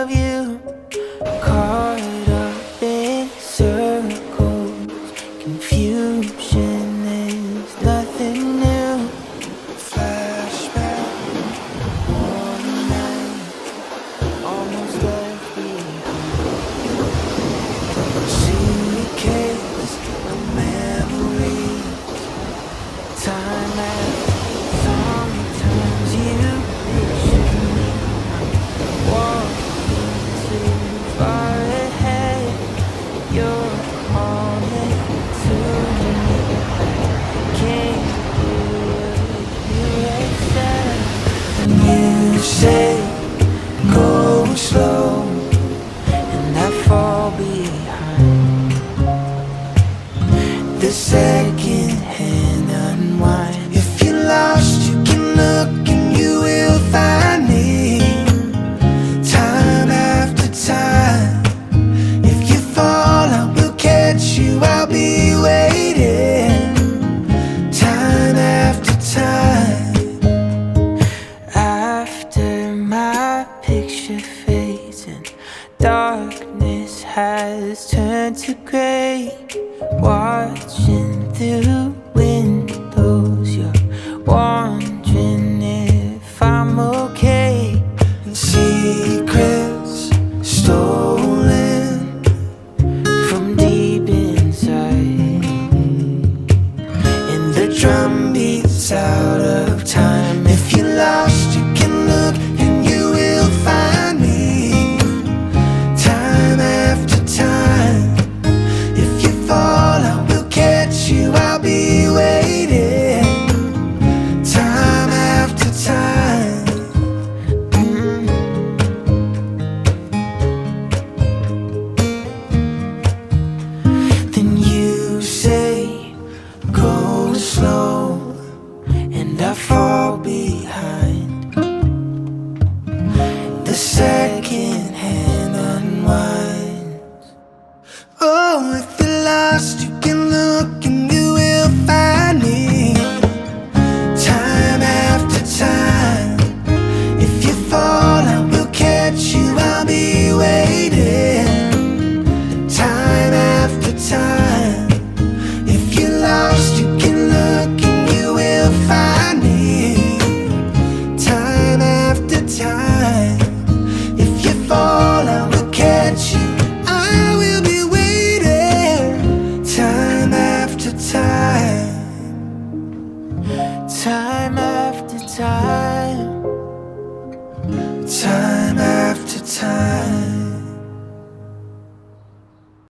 of you. Caught up in circles, confusion is nothing new. Flashback, one night, almost left behind. Suitcase of memories, time after sometimes you picture me walking too far ahead. You're calling to me, can't hear what you have said. You say go slow, and I fall behind. The second hand unwind. If you're lost, you can look and you will find me. Time after time. If you fall, I will catch you. I'll be waiting. Time after time. After my picture fades and darkness has turned to gray, watching through windows, you're wondering if I'm okay. And secrets stolen from deep inside, and the drum beats out of time. If you're lost, you can look and you will find me. Time after time. If you fall, I will catch you. I'll be waiting. Time after time. Then you say go slow, and I fall behind. The second hand unwinds. Oh, if you're lost, you can look and you will find me. Time after time. If you fall, I will catch you. I'll be waiting. Time after time. If you're lost, you can look and you will find me. Time after time. If you fall, I will catch you. I will be waiting. Time after time. Time after time. Time after time.